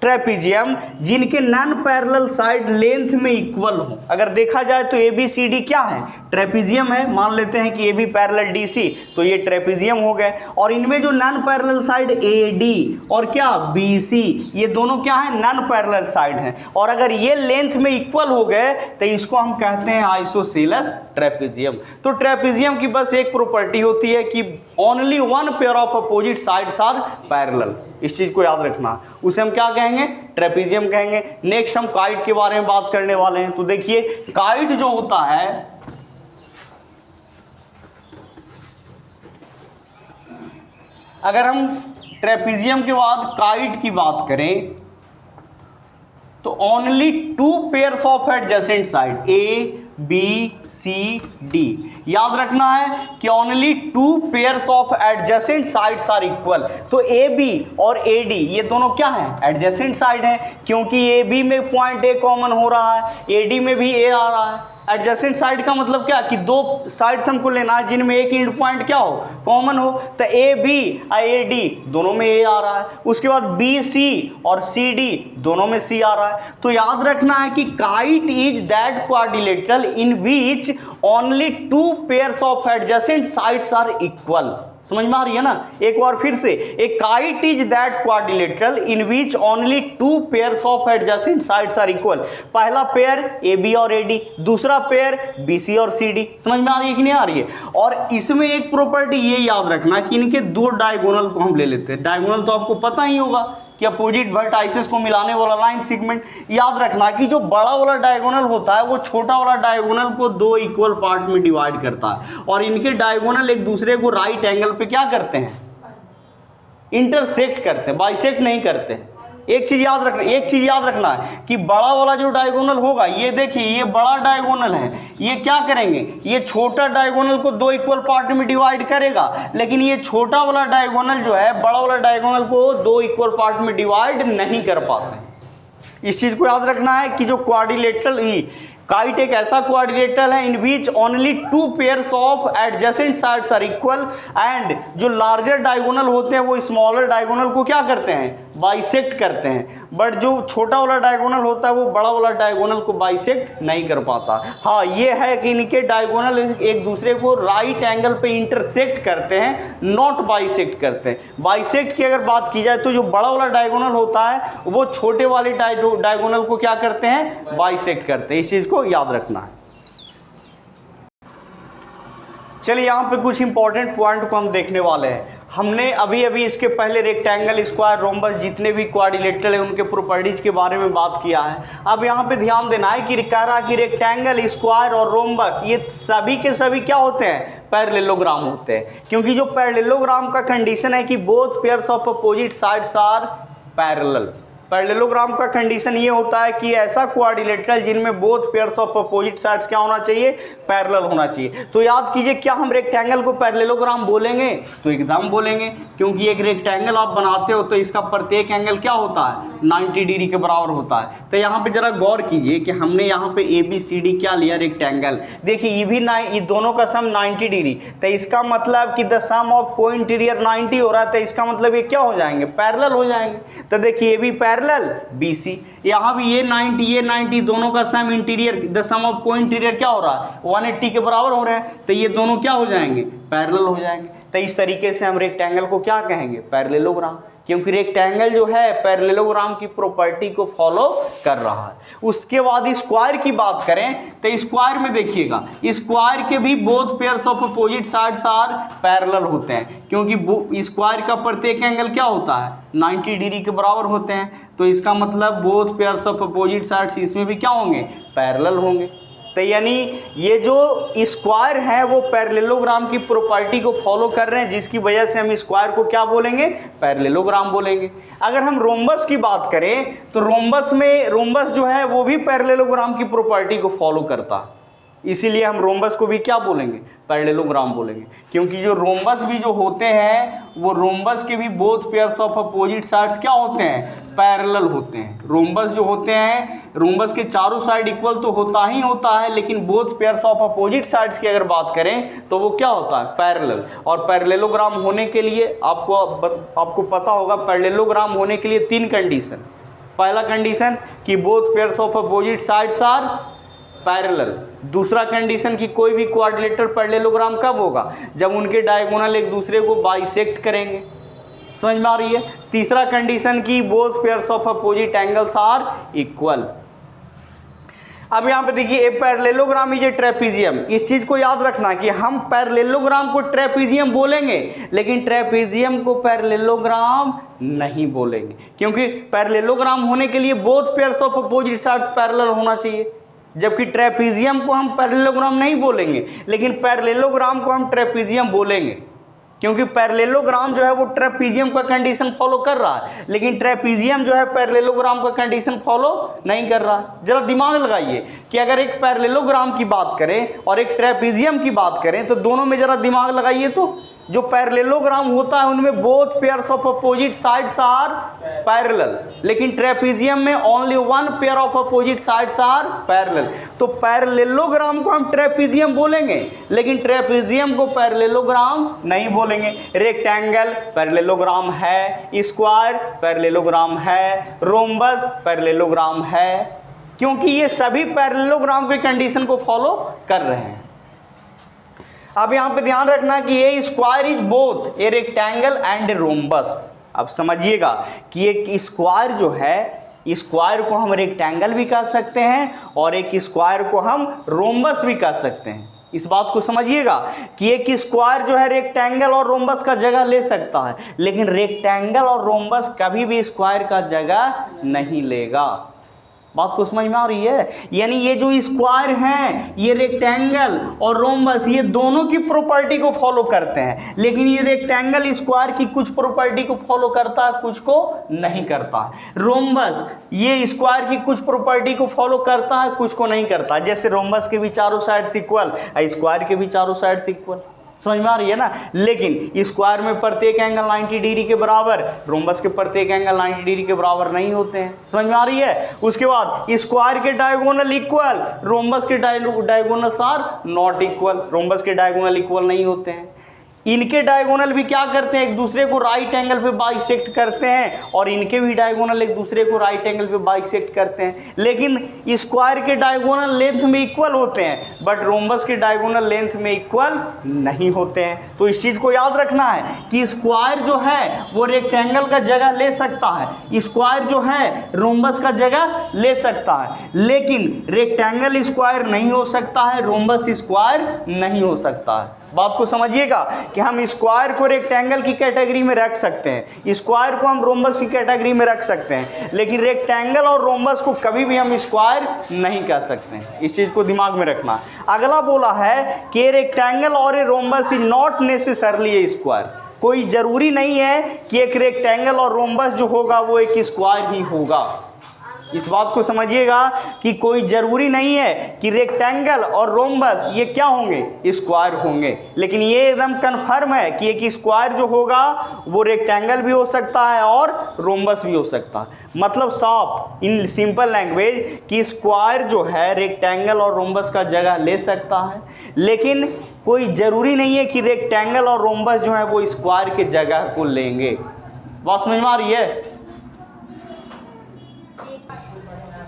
ट्रेपीजियम जिनके नॉन पैरेलल साइड लेंथ में इक्वल हो, अगर देखा जाए तो ए बी सी डी क्या है, ट्रेपीजियम है। मान लेते हैं कि A B parallel D C, तो ये ट्रेपीजियम हो गए। और इनमें जो non parallel side A D और क्या बी सी, ये दोनों क्या है, नॉन पैरेलल साइड हैं। और अगर ये लेंथ में इक्वल हो गए तो इसको हम कहते हैं आइसोसेलेस ट्रेपीजियम। तो ट्रेपीजियम की बस एक प्रॉपर्टी होती है कि only one pair of opposite sides are parallel. इस चीज को याद रखना, उसे हम क्या कहेंगे, ट्रेपीजियम कहेंगे। नेक्स्ट हम काइट के बारे में बात करने वाले हैं। तो देखिए काइट जो होता है, अगर हम ट्रेपीजियम के बाद काइट की बात करें तो only two pairs of adjacent side A B C D. याद रखना है कि only 2 pairs of adjacent sides are equal. तो ए बी और ए डी ये दोनों क्या हैं, एडजेसेंट साइड हैं, क्योंकि ए बी में पॉइंट ए कॉमन हो रहा है, ए डी में भी ए आ रहा है। एडजेसेंट साइड का मतलब क्या कि दो साइड्स हमको लेना है जिनमें एक एंड पॉइंट क्या हो, कॉमन हो। तो ए बी और ए डी दोनों में ए आ रहा है, उसके बाद बी सी और सी डी दोनों में सी आ रहा है। तो याद रखना है कि kite is that quadrilateral in which only 2 pairs of adjacent sides are equal. समझ में आ रही है ना, एक बार फिर से, a kite is that quadrilateral in which only 2 pairs of adjacent sides are equal. पहला पेयर ए बी और ए डी, दूसरा पेयर बी सी और सी डी। समझ में आ रही है कि नहीं आ रही है। और इसमें एक प्रॉपर्टी ये याद रखना कि इनके 2 डायगोनल को हम ले लेते हैं। डायगोनल तो आपको पता ही होगा कि अपोजिट वर्टाइसेस को मिलाने वाला लाइन सेगमेंट। याद रखना कि जो बड़ा वाला डायगोनल होता है वो छोटा वाला डायगोनल को 2 इक्वल पार्ट में डिवाइड करता है, और इनके डायगोनल एक दूसरे को राइट एंगल पे क्या करते हैं, इंटरसेक्ट करते हैं, बाइसेक्ट नहीं करते हैं। एक चीज याद रखना है कि बड़ा वाला जो डायगोनल होगा, ये देखिए ये बड़ा डायगोनल है, ये क्या करेंगे, ये छोटा डायगोनल को 2 इक्वल पार्ट में डिवाइड करेगा, लेकिन ये छोटा वाला डायगोनल जो है बड़ा वाला डायगोनल को 2 इक्वल पार्ट में डिवाइड नहीं कर पाते। इस चीज को याद रखना है कि जो क्वाड्रिलेटरल काइट एक ऐसा क्वाड्रिलेटरल है in which only 2 pairs of adjacent sides are equal, and जो लार्जर डायगोनल होते हैं वो स्मॉलर डायगोनल को क्या करते हैं, बाइसेक्ट करते हैं। बट जो छोटा वाला डायगोनल होता है वो बड़ा वाला डायगोनल को बाइसेक्ट नहीं कर पाता। हाँ, ये है कि इनके डायगोनल एक दूसरे को राइट एंगल पे इंटरसेक्ट करते हैं, नॉट बाइसेक्ट करते हैं। बाइसेक्ट की अगर बात की जाए तो जो बड़ा वाला डायगोनल होता है वो छोटे वाले डायगोनल को क्या करते हैं, बाइसेक्ट करते हैं। इस चीज को याद रखना है। चलिए यहाँ पे कुछ इंपॉर्टेंट पॉइंट को हम देखने वाले हैं। हमने अभी इसके पहले रेक्टेंगल, स्क्वायर, रोम्बस जितने भी क्वाड्रिलेटरल है उनके प्रॉपर्टीज के बारे में बात किया है। अब यहाँ पे ध्यान देना है कि कह रहा कि रेक्टेंगल, स्क्वायर और रोम्बस ये सभी के सभी क्या होते हैं, पैरेललोग्राम होते हैं। क्योंकि जो पैरेललोग्राम का कंडीशन है कि both pairs of opposite sides are parallel. Parallelogram का कंडीशन ये होता है कि ऐसा क्वाड्रिलेटरल जिनमें both pairs of opposite sides क्या होना चाहिए, पैरेलल होना चाहिए। तो याद कीजिए, क्या हम रेक्टेंगल को पैरेललोग्राम बोलेंगे, तो एकदम बोलेंगे, क्योंकि एक रेक्टेंगल आप बनाते हो तो इसका प्रत्येक एंगल क्या होता है, 90 डिग्री के बराबर होता है। तो यहाँ पे जरा गौर कीजिए कि हमने यहाँ पे ए बी सी डी क्या लिया, रेक्टेंगल। देखिए ये दोनों का सम 90 डिग्री, तो इसका मतलब कि द सम ऑफ को इंटीरियर 90 हो रहा है, तो इसका मतलब ये क्या हो जाएंगे, पैरेलल हो जाएंगे। तो देखिए ये भी पैरेलल बी सी, यहाँ भी ये 90 दोनों का सम इंटीरियर, द सम ऑफ को इंटीरियर क्या हो रहा है, 180 के बराबर हो रहे हैं, तो ये दोनों क्या हो जाएंगे, पैरेलल हो जाएंगे। तो इस तरीके से हम रेक्टेंगल को क्या कहेंगे, पैरेललोग्राम, क्योंकि रेक्टेंगल जो है पैरेललोग्राम की प्रॉपर्टी को फॉलो कर रहा है। उसके बाद स्क्वायर की बात करें तो स्क्वायर में देखिएगा, स्क्वायर के भी both pairs of opposite sides are parallel होते हैं, क्योंकि स्क्वायर का प्रत्येक एंगल क्या होता है, 90 डिग्री के बराबर होते हैं। तो इसका मतलब both pairs of opposite sides इसमें भी क्या होंगे, पैरेलल होंगे। तो यानी ये जो स्क्वायर है वो पैरेललोग्राम की प्रॉपर्टी को फॉलो कर रहे हैं, जिसकी वजह से हम स्क्वायर को क्या बोलेंगे, पैरेललोग्राम बोलेंगे। अगर हम रोम्बस की बात करें तो रोम्बस जो है वो भी पैरेललोग्राम की प्रॉपर्टी को फॉलो करता है, इसीलिए हम रोम्बस को भी क्या बोलेंगे, पैरेललोग्राम बोलेंगे। क्योंकि जो रोम्बस भी जो होते हैं वो रोम्बस के भी both pairs of opposite sides क्या होते हैं, पैरेलल होते हैं। रोम्बस जो होते हैं, रोम्बस के चारों साइड इक्वल तो होता ही होता है, लेकिन both pairs of opposite sides की अगर बात करें तो वो क्या होता है, पैरेलल। और पैरेललोग्राम होने के लिए आपको पता होगा, पैरेललोग्राम होने के लिए 3 कंडीशन। पहला कंडीशन कि both pairs of opposite sides are parallel. दूसरा कंडीशन कि कोई भी क्वाड्रिलेटरल पैरेललोग्राम कब होगा, जब उनके डायगोनल एक दूसरे को बाइसेक्ट करेंगे। समझ में आ रही है। तीसरा कंडीशन कि both pairs of opposite angles are equal. अब यहाँ पे देखिए, a parallelogram is a trapezium. इस चीज को याद रखना कि हम पैरेललोग्राम को ट्रेपीजियम बोलेंगे, लेकिन ट्रेपीजियम को पैरेललोग्राम नहीं बोलेंगे, क्योंकि पैरेललोग्राम होने के लिए both pairs of opposite sides parallel होना चाहिए, जबकि ट्रेपीजियम को हम पैरेललोग्राम नहीं बोलेंगे, लेकिन पैरेललोग्राम को हम ट्रेपीजियम बोलेंगे। क्योंकि पैरेललोग्राम जो है वो ट्रेपीजियम का कंडीशन फॉलो कर रहा है, लेकिन ट्रेपीजियम जो है पैरेललोग्राम का कंडीशन फॉलो नहीं कर रहा है। जरा दिमाग लगाइए कि अगर एक पैरेललोग्राम की बात करें और एक ट्रेपीजियम की बात करें तो दोनों में जरा दिमाग लगाइए। तो जो पैरेललोग्राम होता है उनमें both pairs of opposite sides are parallel, लेकिन ट्रेपीजियम में only one pair of opposite sides are parallel. तो पैरेललोग्राम को हम ट्रेपीजियम बोलेंगे, लेकिन ट्रेपीजियम को पैरेललोग्राम नहीं बोलेंगे। रेक्टेंगल पैरेललोग्राम है, स्क्वायर पैरेललोग्राम है, रोम्बस पैरेललोग्राम है, क्योंकि ये सभी पैरेललोग्राम के कंडीशन को फॉलो कर रहे हैं। अब यहां पे ध्यान रखना कि ये square is both a rectangle and a rhombus. अब समझिएगा कि एक स्क्वायर जो है, स्क्वायर को हम रेक्टेंगल भी कह सकते हैं और एक स्क्वायर को हम रोम्बस भी कह सकते हैं। इस बात को समझिएगा कि एक स्क्वायर जो है रेक्टेंगल और रोम्बस का जगह ले सकता है, लेकिन रेक्टेंगल और रोम्बस कभी भी स्क्वायर का जगह नहीं लेगा। बात को समझ में आ रही है? यानी ये जो स्क्वायर हैं, ये रेक्टेंगल और रोम्बस, ये दोनों की प्रॉपर्टी को फॉलो करते हैं, लेकिन ये रेक्टेंगल स्क्वायर की कुछ प्रॉपर्टी को फॉलो करता है, कुछ को नहीं करता है। रोम्बस ये स्क्वायर की कुछ प्रॉपर्टी को फॉलो करता है, कुछ को नहीं करता। जैसे रोम्बस के भी चारों साइड्स इक्वल, स्क्वायर के भी चारों साइड्स इक्वल। समझ में आ रही है ना? लेकिन स्क्वायर में प्रत्येक एंगल 90 डिग्री के बराबर, रोम्बस के प्रत्येक एंगल 90 डिग्री के बराबर नहीं होते हैं। समझ में आ रही है? उसके बाद स्क्वायर के डायगोनल इक्वल, रोम्बस के diagonal are not equal, rhombus के डायगोनल इक्वल नहीं होते हैं। इनके डायगोनल भी क्या करते हैं, एक दूसरे को राइट एंगल पे बाइसेक्ट करते हैं, और इनके भी डायगोनल एक दूसरे को राइट एंगल पे बाइसेक्ट करते हैं। लेकिन स्क्वायर के डायगोनल लेंथ में इक्वल होते हैं, बट रोम्बस के डायगोनल लेंथ में इक्वल नहीं होते हैं। तो इस चीज़ को याद रखना है कि स्क्वायर जो है वो रेक्टेंगल का जगह ले सकता है, स्क्वायर जो है रोम्बस का जगह ले सकता है, लेकिन रेक्टेंगल स्क्वायर नहीं हो सकता है, रोम्बस स्क्वायर नहीं हो सकता है। बात को समझिएगा कि हम स्क्वायर को रेक्टेंगल की कैटेगरी में रख सकते हैं, स्क्वायर को हम रोम्बस की कैटेगरी में रख सकते हैं, लेकिन रेक्टेंगल और रोम्बस को कभी भी हम स्क्वायर नहीं कह सकते हैं। इस चीज़ को दिमाग में रखना। अगला बोला है कि रेक्टेंगल और a rhombus is not necessarily A square. कोई ज़रूरी नहीं है कि एक रेक्टेंगल और रोम्बस जो होगा वो एक स्क्वायर ही होगा। इस बात को समझिएगा कि कोई ज़रूरी नहीं है कि रेक्टेंगल और रोम्बस ये क्या होंगे, स्क्वायर होंगे, लेकिन ये एकदम कन्फर्म है कि एक स्क्वायर जो होगा वो रेक्टेंगल भी हो सकता है और रोम्बस भी हो सकता है। मतलब साफ इन सिंपल लैंग्वेज कि स्क्वायर जो है रेक्टेंगल और रोम्बस का जगह ले सकता है, लेकिन कोई ज़रूरी नहीं है कि रेक्टेंगल और रोम्बस जो है वो स्क्वायर के जगह को लेंगे। बात समझ में आ रही है?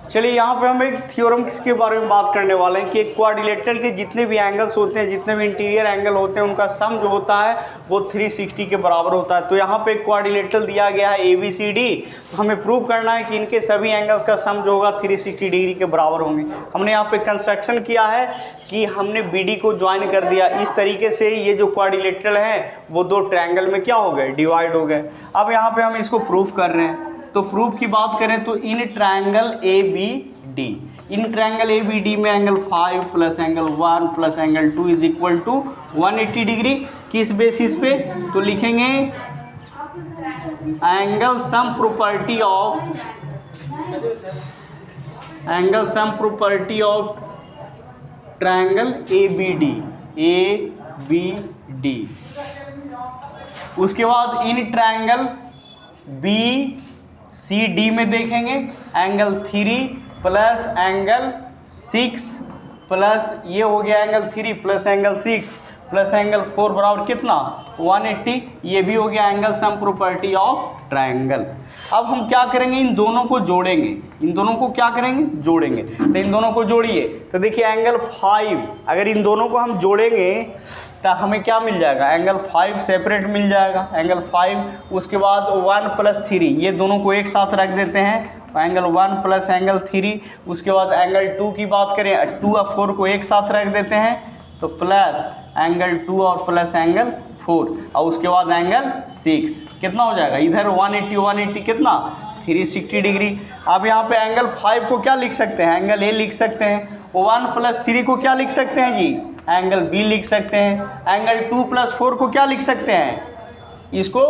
चलिए यहाँ पे हम एक थ्योरम के बारे में बात करने वाले हैं कि एक क्वाड्रिलेटरल के जितने भी एंगल्स होते हैं, जितने भी इंटीरियर एंगल होते हैं, उनका सम जो होता है वो 360 के बराबर होता है। तो यहाँ पे एक क्वाड्रिलेटरल दिया गया है ABCD, तो हमें प्रूव करना है कि इनके सभी एंगल्स का सम जो होगा 360 डिग्री के बराबर होंगे। हमने यहाँ पे कंस्ट्रक्शन किया है कि हमने BD को ज्वाइन कर दिया। इस तरीके से ये जो क्वाड्रिलेटरल है वो दो ट्रायंगल में क्या हो गए, डिवाइड हो गए। अब यहाँ पे हम इसको प्रूव कर रहे हैं। तो प्रूफ की बात करें तो in triangle ABD, in triangle ABD में angle 5 plus angle 1 plus angle 2 is equal to 180 degree. किस बेसिस पे? तो लिखेंगे angle sum property of triangle ABD। उसके बाद इन ट्रायंगल BCD में देखेंगे एंगल 3 प्लस एंगल 6 प्लस ये हो गया angle 3 plus angle 6 plus angle 4 बराबर कितना, 180। ये भी हो गया angle sum property of triangle. अब हम क्या करेंगे, इन दोनों को जोड़ेंगे। इन दोनों को क्या करेंगे, जोड़ेंगे। तो इन दोनों को जोड़िए तो देखिए एंगल 5, अगर इन दोनों को हम जोड़ेंगे तो हमें क्या मिल जाएगा, एंगल 5 सेपरेट मिल जाएगा, एंगल 5। उसके बाद 1 प्लस 3, ये दोनों को एक साथ रख देते हैं, एंगल 1 प्लस एंगल 3। उसके बाद एंगल 2 की बात करें, 2 और 4 को एक साथ रख देते हैं, तो प्लस एंगल 2 और प्लस एंगल 4, और उसके बाद एंगल 6 कितना हो जाएगा, इधर 180 कितना, 360 डिग्री। अब यहाँ पे एंगल 5 को क्या लिख सकते हैं, एंगल A लिख सकते हैं। 1 प्लस 3 को क्या लिख सकते हैं जी, एंगल बी लिख सकते हैं। एंगल 2 + 4 को क्या लिख सकते हैं, इसको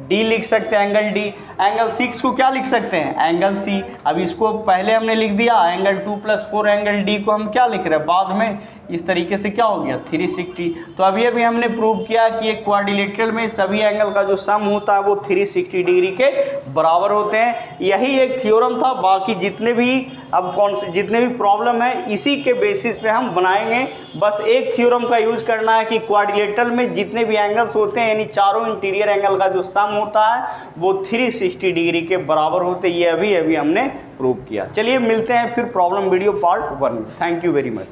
डी लिख सकते हैं, एंगल डी। एंगल 6 को क्या लिख सकते हैं, एंगल सी। अब इसको पहले हमने लिख दिया, एंगल 2 + 4 एंगल डी को हम क्या लिख रहे हैं बाद में, इस तरीके से क्या हो गया 360। तो अभी अभी हमने प्रूव किया कि एक क्वाड्रिलेटरल में सभी एंगल का जो सम होता है वो 360 डिग्री के बराबर होते हैं। यही एक थ्योरम था, बाकी जितने भी जितने भी प्रॉब्लम है इसी के बेसिस पे हम बनाएंगे। बस एक थ्योरम का यूज करना है कि क्वाड्रिलेटरल में जितने भी एंगल्स होते हैं यानी चारों इंटीरियर एंगल का जो सम होता है वो 360 डिग्री के बराबर होते हैं। ये अभी हमने प्रूव किया। चलिए मिलते हैं फिर प्रॉब्लम वीडियो पार्ट 1 में। Thank you very much.